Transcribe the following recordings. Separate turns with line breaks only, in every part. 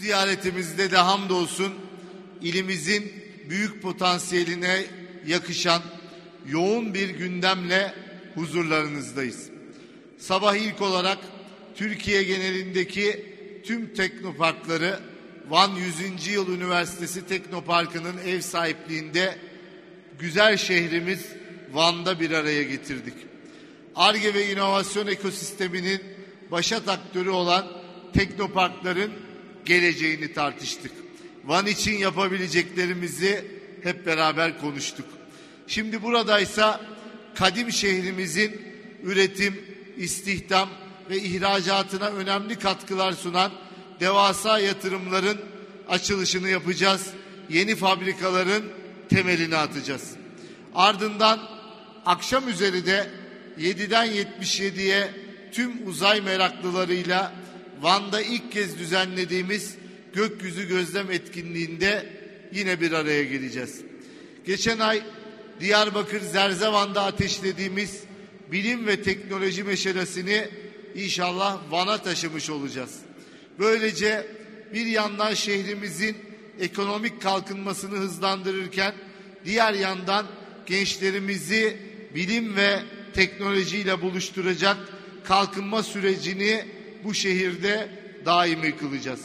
ziyaretimizde de hamdolsun ilimizin büyük potansiyeline yakışan yoğun bir gündemle huzurlarınızdayız. Sabah ilk olarak Türkiye genelindeki tüm teknoparkları Van 100. Yıl Üniversitesi Teknoparkı'nın ev sahipliğinde güzel şehrimiz Van'da bir araya getirdik. Ar-Ge ve inovasyon ekosisteminin başat aktörü olan teknoparkların geleceğini tartıştık. Van için yapabileceklerimizi hep beraber konuştuk. Şimdi buradaysa kadim şehrimizin üretim, istihdam ve ihracatına önemli katkılar sunan devasa yatırımların açılışını yapacağız. Yeni fabrikaların temelini atacağız. Ardından akşam üzeri de 7'den 77'ye tüm uzay meraklılarıyla Van'da ilk kez düzenlediğimiz gökyüzü gözlem etkinliğinde yine bir araya geleceğiz. Geçen ay Diyarbakır Zerzevan'da ateşlediğimiz bilim ve teknoloji meşalesini inşallah Van'a taşımış olacağız. Böylece bir yandan şehrimizin ekonomik kalkınmasını hızlandırırken diğer yandan gençlerimizi bilim ve teknolojiyle buluşturacak kalkınma sürecini bu şehirde daimi kılacağız.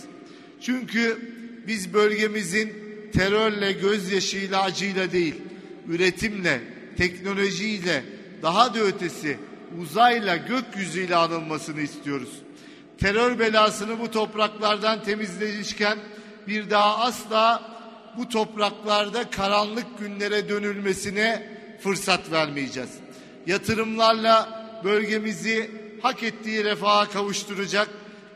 Çünkü biz bölgemizin terörle, gözyaşıyla, acıyla değil, üretimle, teknolojiyle, daha da ötesi uzayla, gökyüzüyle anılmasını istiyoruz. Terör belasını bu topraklardan temizlemişken bir daha asla bu topraklarda karanlık günlere dönülmesine fırsat vermeyeceğiz. Yatırımlarla bölgemizi hak ettiği refaha kavuşturacak,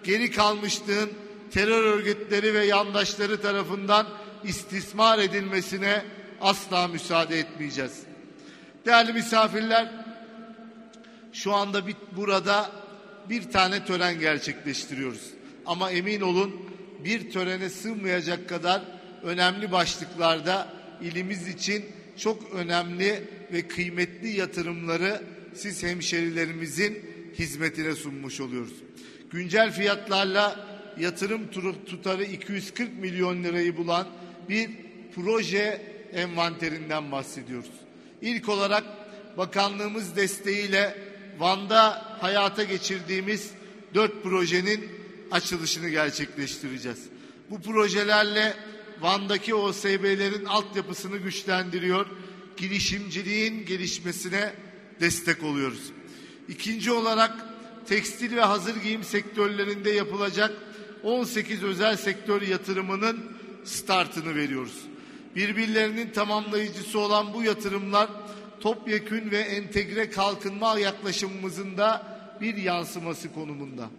geri kalmışlığın terör örgütleri ve yandaşları tarafından istismar edilmesine asla müsaade etmeyeceğiz. Değerli misafirler, şu anda burada bir tane tören gerçekleştiriyoruz. Ama emin olun bir törene sığmayacak kadar önemli başlıklarda ilimiz için çok önemli ve kıymetli yatırımları siz hemşerilerimizin hizmetine sunmuş oluyoruz. Güncel fiyatlarla yatırım tutarı 240 milyon lirayı bulan bir proje envanterinden bahsediyoruz. İlk olarak bakanlığımız desteğiyle Van'da hayata geçirdiğimiz 4 projenin açılışını gerçekleştireceğiz. Bu projelerle Van'daki OSB'lerin altyapısını güçlendiriyor, girişimciliğin gelişmesine destek oluyoruz. İkinci olarak tekstil ve hazır giyim sektörlerinde yapılacak 18 özel sektör yatırımının startını veriyoruz. Birbirlerinin tamamlayıcısı olan bu yatırımlar topyekün ve entegre kalkınma yaklaşımımızın da bir yansıması konumunda.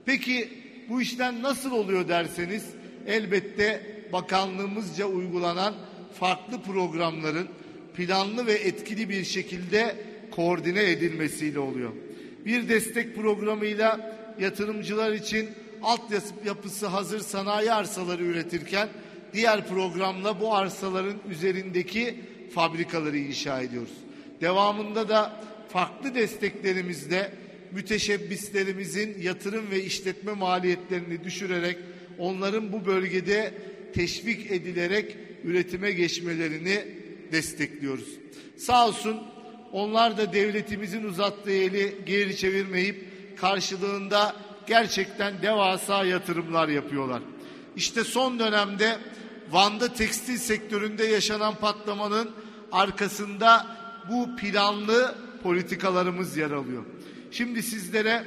Peki bu işler nasıl oluyor derseniz elbette bakanlığımızca uygulanan farklı programların planlı ve etkili bir şekilde koordine edilmesiyle oluyor. Bir destek programıyla yatırımcılar için altyapısı hazır sanayi arsaları üretirken diğer programla bu arsaların üzerindeki fabrikaları inşa ediyoruz. Devamında da farklı desteklerimizle müteşebbislerimizin yatırım ve işletme maliyetlerini düşürerek onların bu bölgede teşvik edilerek üretime geçmelerini destekliyoruz. Sağ olsun onlar da devletimizin uzattığı eli geri çevirmeyip karşılığında gerçekten devasa yatırımlar yapıyorlar. İşte son dönemde Van'da tekstil sektöründe yaşanan patlamanın arkasında bu planlı politikalarımız yer alıyor. Şimdi sizlere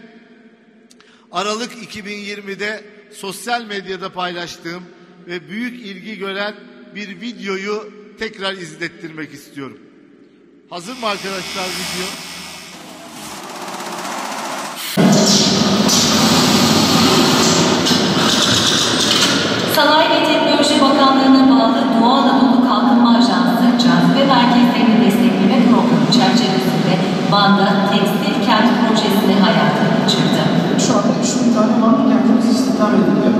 Aralık 2020'de sosyal medyada paylaştığım ve büyük ilgi gören bir videoyu tekrar izlettirmek istiyorum. Hazır mı arkadaşlar video?
Sanayi ve Teknoloji Bakanlığı'na bağlı Doğu Anadolu Kalkınma Ajansı Cazibe Merkezlerini Destekleme Programı çerçevesinde Van'da Tekstil Kent Projesi'ni hayata geçirdi.
Şu anda 3.000 tane Vanlı gençlerimiz istihdam ediliyor.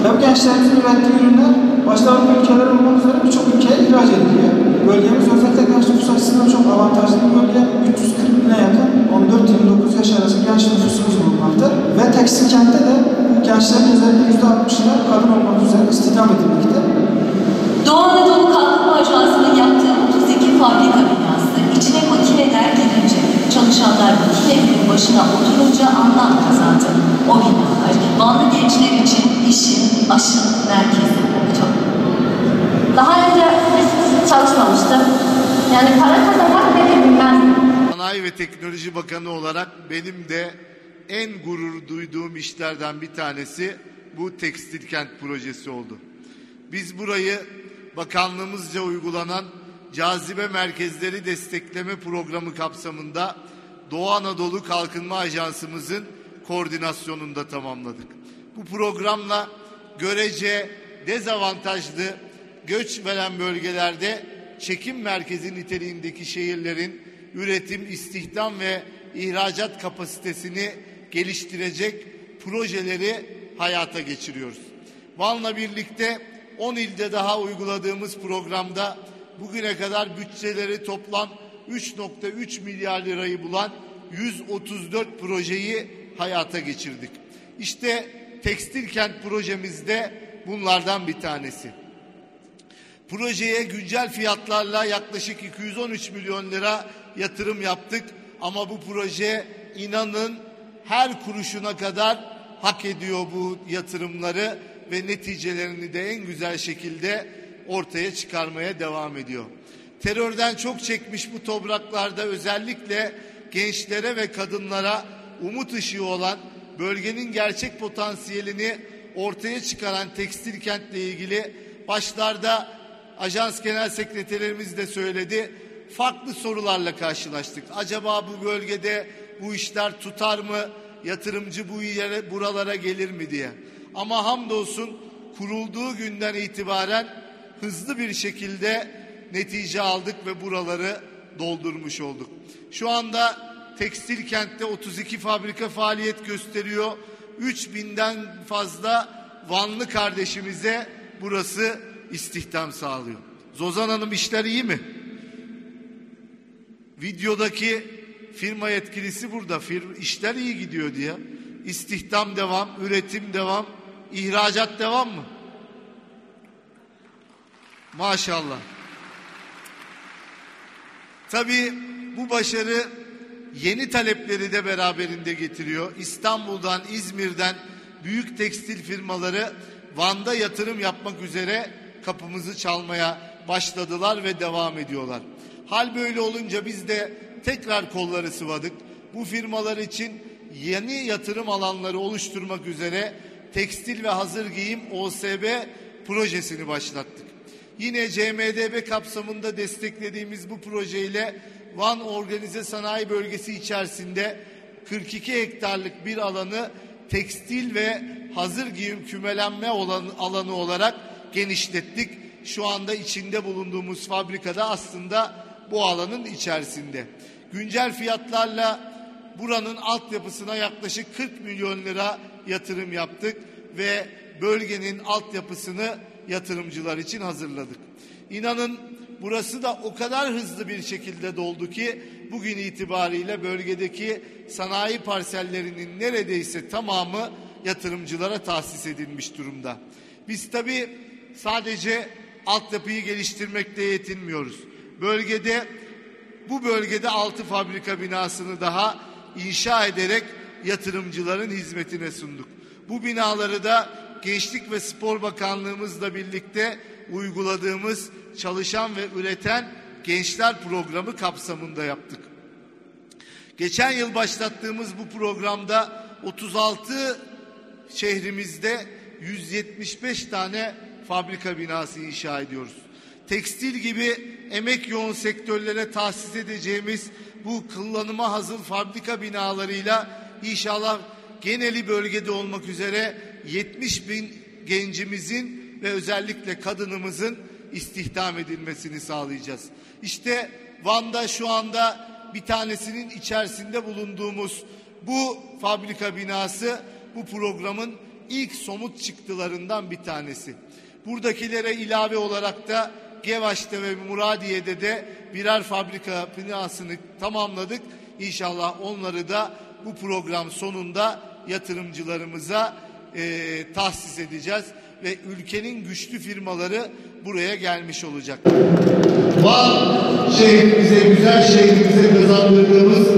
Ve bu gençlerimizin ürettiği ürünler başta Avrupa ülkeleri olmak üzere birçok ülkeye ihraç ediliyor. Bölgemiz özellikle genç nüfus açısından çok avantajlı bir bölge. 340 bine yakın 14-29 yaş arası genç nüfusumuz bulunmakta. Ve tekstil kentte de gençlerin özellikle %60'ı kadın olmak üzere istihdam edilmekte.
Doğu Anadolu Kalkınma Ajansı'nın yaptığı 32 fabrika binası içine makineler girince, çalışanlar makinelerin başına oturunca anlam kazandı. O binalar Vanlı gençler için işin, aşın merkezi oldu.
Daha önce çalışmamıştım. Yani para kazanmak nedir bilmezdim.
Sanayi ve Teknoloji Bakanı olarak benim de en gurur duyduğum işlerden bir tanesi bu Tekstil Kent projesi oldu. Biz burayı bakanlığımızca uygulanan Cazibe Merkezleri Destekleme Programı kapsamında Doğu Anadolu Kalkınma Ajansımızın koordinasyonunda tamamladık. Bu programla görece dezavantajlı göç veren bölgelerde çekim merkezi niteliğindeki şehirlerin üretim, istihdam ve ihracat kapasitesini geliştirecek projeleri hayata geçiriyoruz. Van'la birlikte 10 ilde daha uyguladığımız programda bugüne kadar bütçeleri toplam 3,3 milyar lirayı bulan 134 projeyi hayata geçirdik. İşte Tekstil Kent projemizde bunlardan bir tanesi. Projeye güncel fiyatlarla yaklaşık 213 milyon lira yatırım yaptık ama bu proje inanın her kuruşuna kadar hak ediyor bu yatırımları ve neticelerini de en güzel şekilde ortaya çıkarmaya devam ediyor. Terörden çok çekmiş bu topraklarda özellikle gençlere ve kadınlara umut ışığı olan, bölgenin gerçek potansiyelini ortaya çıkaran Tekstil Kent'le ilgili başlarda Ajans Genel Sekreterimiz de söyledi, farklı sorularla karşılaştık. Acaba bu bölgede bu işler tutar mı? Yatırımcı buralara gelir mi diye. Ama hamdolsun kurulduğu günden itibaren hızlı bir şekilde netice aldık ve buraları doldurmuş olduk. Şu anda Tekstil Kent'te 32 fabrika faaliyet gösteriyor. 3000'den fazla Vanlı kardeşimize burası istihdam sağlıyor. Zozan Hanım, işler iyi mi? Videodaki firma yetkilisi burada. İşler iyi gidiyor diye. İstihdam devam, üretim devam, ihracat devam mı? Maşallah. Tabii bu başarı yeni talepleri de beraberinde getiriyor. İstanbul'dan, İzmir'den büyük tekstil firmaları Van'da yatırım yapmak üzere kapımızı çalmaya başladılar ve devam ediyorlar. Hal böyle olunca biz de tekrar kolları sıvadık. Bu firmalar için yeni yatırım alanları oluşturmak üzere tekstil ve hazır giyim OSB projesini başlattık. Yine CMDB kapsamında desteklediğimiz bu projeyle Van Organize Sanayi Bölgesi içerisinde 42 hektarlık bir alanı tekstil ve hazır giyim kümelenme alanı olarak genişlettik. Şu anda içinde bulunduğumuz fabrikada aslında bu alanın içerisinde. Güncel fiyatlarla buranın altyapısına yaklaşık 40 milyon lira yatırım yaptık ve bölgenin altyapısını yatırımcılar için hazırladık. İnanın burası da o kadar hızlı bir şekilde doldu ki bugün itibariyle bölgedeki sanayi parsellerinin neredeyse tamamı yatırımcılara tahsis edilmiş durumda. Biz tabii sadece altyapıyı geliştirmekle yetinmiyoruz. Bu bölgede 6 fabrika binasını daha inşa ederek yatırımcıların hizmetine sunduk. Bu binaları da Gençlik ve Spor Bakanlığımızla birlikte uyguladığımız Çalışan ve Üreten Gençler Programı kapsamında yaptık. Geçen yıl başlattığımız bu programda 36 şehrimizde 175 tane fabrika binası inşa ediyoruz. Tekstil gibi emek yoğun sektörlere tahsis edeceğimiz bu kullanıma hazır fabrika binalarıyla inşallah geneli bölgede olmak üzere 70 bin gencimizin ve özellikle kadınımızın istihdam edilmesini sağlayacağız. İşte Van'da şu anda bir tanesinin içerisinde bulunduğumuz bu fabrika binası bu programın ilk somut çıktılarından bir tanesi. Buradakilere ilave olarak da Gevaş'ta ve Muradiye'de de birer fabrika binasını tamamladık. İnşallah onları da bu program sonunda yatırımcılarımıza tahsis edeceğiz. ve ülkenin güçlü firmaları buraya gelmiş olacak. Van şehrimize, güzel şehrimize kazandırdığımız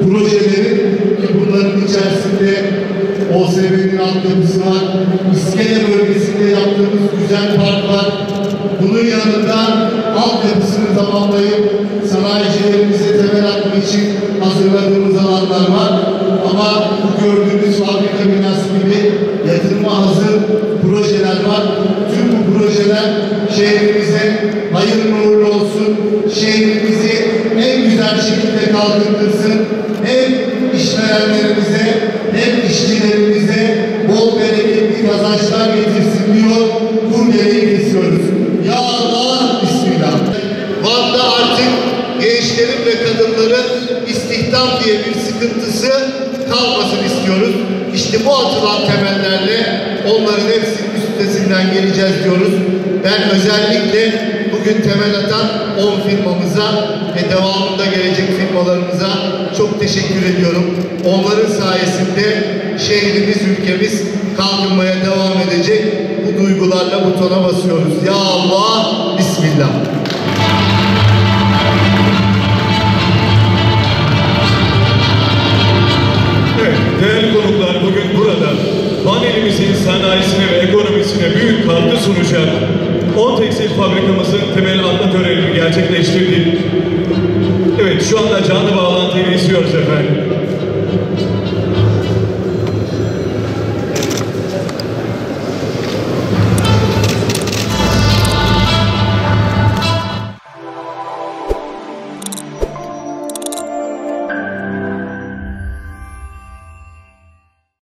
projelerin ki bunların içerisinde OSB'nin altyapısı var, İskele bölgesinde yaptığımız güzel park var. Bunun yanında altyapısını tamamlayıp sanayicilerimize temel atma için hazırladığımız alanlar var. Ama bu gördüğünüz fabrika binası gibi yatırıma hazır projeler var. Tüm bu projeler şehrimize hayırlı uğurlu olsun. Şehrimizi en güzel şekilde kalkındırsın. Hem işverenlerimize hem işçilerimize bol bereketli kazançlar getirsin diyor. Kurdereyi kesiyoruz. Ya Allah, Bismillah. Van'da artık gençlerin ve kadınların istihdam diye bir sıkıntısı kalmasın istiyoruz. İşte bu atılan temellerle onların hepsinin üstesinden geleceğiz diyoruz. Ben özellikle bugün temel atan 10 firmamıza ve devamında gelecek firmalarımıza çok teşekkür ediyorum. Onların sayesinde şehrimiz, ülkemiz kalkınmaya devam edecek. Bu duygularla butona basıyoruz. Ya Allah, Bismillah.
Evet, değerli konuklar, bugün burada Van ilimizin sanayisine ve ekonomisine büyük katkı sunacak 10 tekstil fabrikamızın temel atma törenini gerçekleştirdik. Evet, şu anda canlı bağlantıyı izliyoruz efendim.